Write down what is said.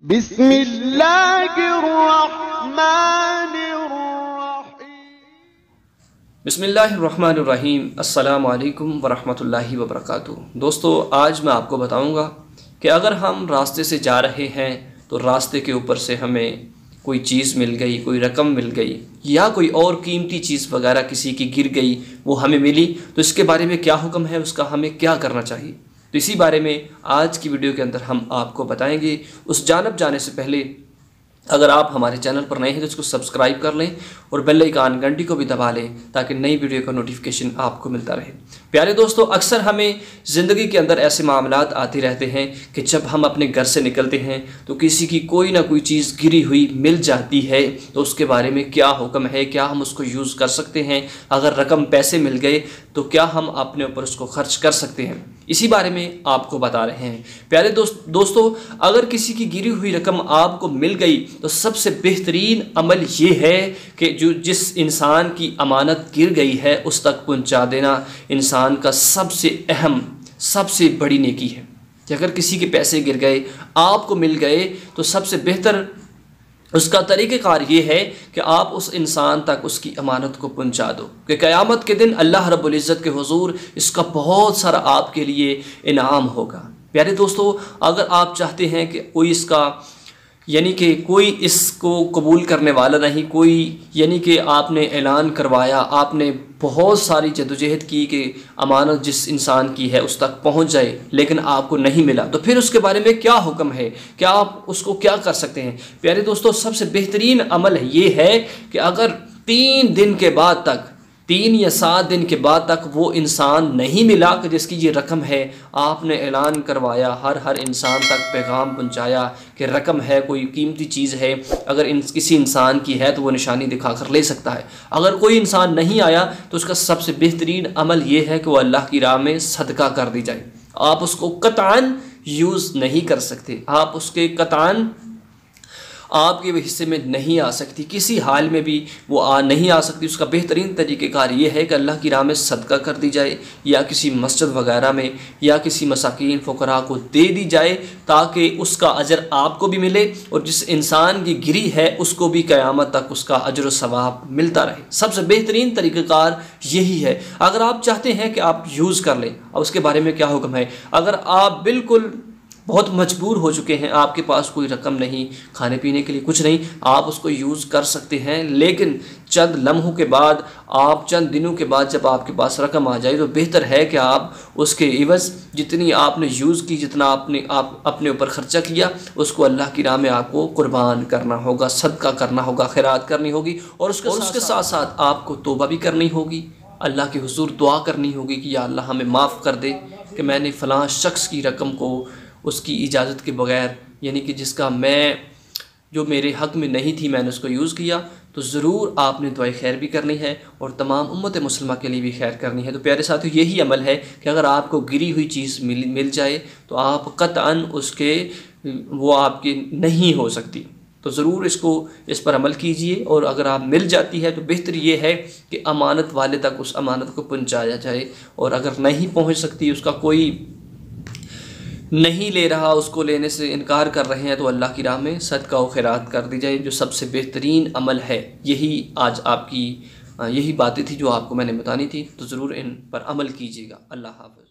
बिस्मिल्लाहिर्रहमानिर्रहीम। अस्सलामु अलैकुम वरहमतुल्लाहि वबरकातुहू। दोस्तों, आज मैं आपको बताऊंगा कि अगर हम रास्ते से जा रहे हैं तो रास्ते के ऊपर से हमें कोई चीज़ मिल गई, कोई रकम मिल गई या कोई और कीमती चीज़ वगैरह किसी की गिर गई, वो हमें मिली, तो इसके बारे में क्या हुक्म है, उसका हमें क्या करना चाहिए। तो इसी बारे में आज की वीडियो के अंदर हम आपको बताएंगे। उस जानब जाने से पहले अगर आप हमारे चैनल पर नए हैं तो इसको सब्सक्राइब कर लें और बेल आइकन घंटी को भी दबा लें ताकि नई वीडियो का नोटिफिकेशन आपको मिलता रहे। प्यारे दोस्तों, अक्सर हमें ज़िंदगी के अंदर ऐसे मामलात आते रहते हैं कि जब हम अपने घर से निकलते हैं तो किसी की कोई ना कोई चीज़ गिरी हुई मिल जाती है, तो उसके बारे में क्या हुक्म है, क्या हम उसको यूज़ कर सकते हैं, अगर रकम पैसे मिल गए तो क्या हम अपने ऊपर उसको खर्च कर सकते हैं, इसी बारे में आपको बता रहे हैं। प्यारे दोस्तों, अगर किसी की गिरी हुई रकम आपको मिल गई तो सबसे बेहतरीन अमल ये है कि जिस इंसान की अमानत गिर गई है उस तक पहुंचा देना इंसान का सबसे अहम, सबसे बड़ी नेकी है। कि अगर किसी के पैसे गिर गए, आपको मिल गए, तो सबसे बेहतर उसका तरीक़ेकार ये है कि आप उस इंसान तक उसकी अमानत को पहुंचा दो कि क़यामत के दिन अल्लाह रब्बुल इज़्ज़त के हुज़ूर इसका बहुत सारा आपके लिए इनाम होगा। प्यारे दोस्तों, अगर आप चाहते हैं कि कोई इसका यानी कि कोई इसको कबूल करने वाला नहीं, कोई यानी कि आपने ऐलान करवाया, आपने बहुत सारी जदोजहद की कि अमानत जिस इंसान की है उस तक पहुंच जाए, लेकिन आपको नहीं मिला, तो फिर उसके बारे में क्या हुक्म है, क्या आप उसको क्या कर सकते हैं। प्यारे दोस्तों, सबसे बेहतरीन अमल ये है कि अगर 3 दिन के बाद तक, 3 या 7 दिन के बाद तक वो इंसान नहीं मिला कि जिसकी ये रकम है, आपने ऐलान करवाया, हर इंसान तक पैगाम पहुंचाया कि रकम है, कोई कीमती चीज़ है, अगर किसी इंसान की है तो वो निशानी दिखाकर ले सकता है। अगर कोई इंसान नहीं आया तो उसका सबसे बेहतरीन अमल ये है कि वो अल्लाह की राह में सदका कर दी जाए। आप उसको कतान यूज़ नहीं कर सकते, आप उसके कतान आपके हिस्से में नहीं आ सकती, किसी हाल में भी वो नहीं आ सकती। उसका बेहतरीन तरीक़ेकार ये है कि अल्लाह की राह में सदका कर दी जाए या किसी मस्जिद वगैरह में या किसी मसाकीन फ़ुक़रा को दे दी जाए ताकि उसका अजर आपको भी मिले और जिस इंसान की गिरी है उसको भी क़यामत तक उसका अजर व सवाब मिलता रहे। सबसे बेहतरीन तरीक़ेकार यही है। अगर आप चाहते हैं कि आप यूज़ कर लें, अब उसके बारे में क्या हुक्म है। अगर आप बिल्कुल बहुत मजबूर हो चुके हैं, आपके पास कोई रकम नहीं, खाने पीने के लिए कुछ नहीं, आप उसको यूज़ कर सकते हैं, लेकिन चंद लम्हों के बाद, आप चंद दिनों के बाद जब आपके पास रकम आ जाए तो बेहतर है कि आप उसके इवज़ जितनी आपने यूज़ की, जितना आप अपने ऊपर ख़र्चा किया, उसको अल्लाह की राह में आपको कुर्बान करना होगा, सदका करना होगा, खैरात करनी होगी और उसके साथ साथ आपको तौबा भी करनी होगी, अल्लाह के हुज़ूर दुआ करनी होगी कि या अल्लाह हमें माफ़ कर दे कि मैंने फ़लाँ शख्स की रकम को उसकी इजाज़त के बगैर, यानी कि जिसका जो मेरे हक़ में नहीं थी, मैंने उसको यूज़ किया। तो ज़रूर आपने दुआए खैर भी करनी है और तमाम उम्मत मुस्लिमा के लिए भी खैर करनी है। तो प्यारे साथियों, यही अमल है कि अगर आपको गिरी हुई चीज़ मिल जाए तो आप कतअन वो आपकी नहीं हो सकती, तो ज़रूर इस पर अमल कीजिए। और अगर आप मिल जाती है तो बेहतर ये है कि अमानत वाले तक उस अमानत को पहुँचाया जाए, और अगर नहीं पहुँच सकती, उसका कोई नहीं ले रहा, उसको लेने से इनकार कर रहे हैं, तो अल्लाह की राह में सदका व खैरात कर दी जाए, जो सबसे बेहतरीन अमल है। यही आज यही बातें थी जो आपको मैंने बतानी थी, तो ज़रूर इन पर अमल कीजिएगा। अल्लाह हाफ़िज़।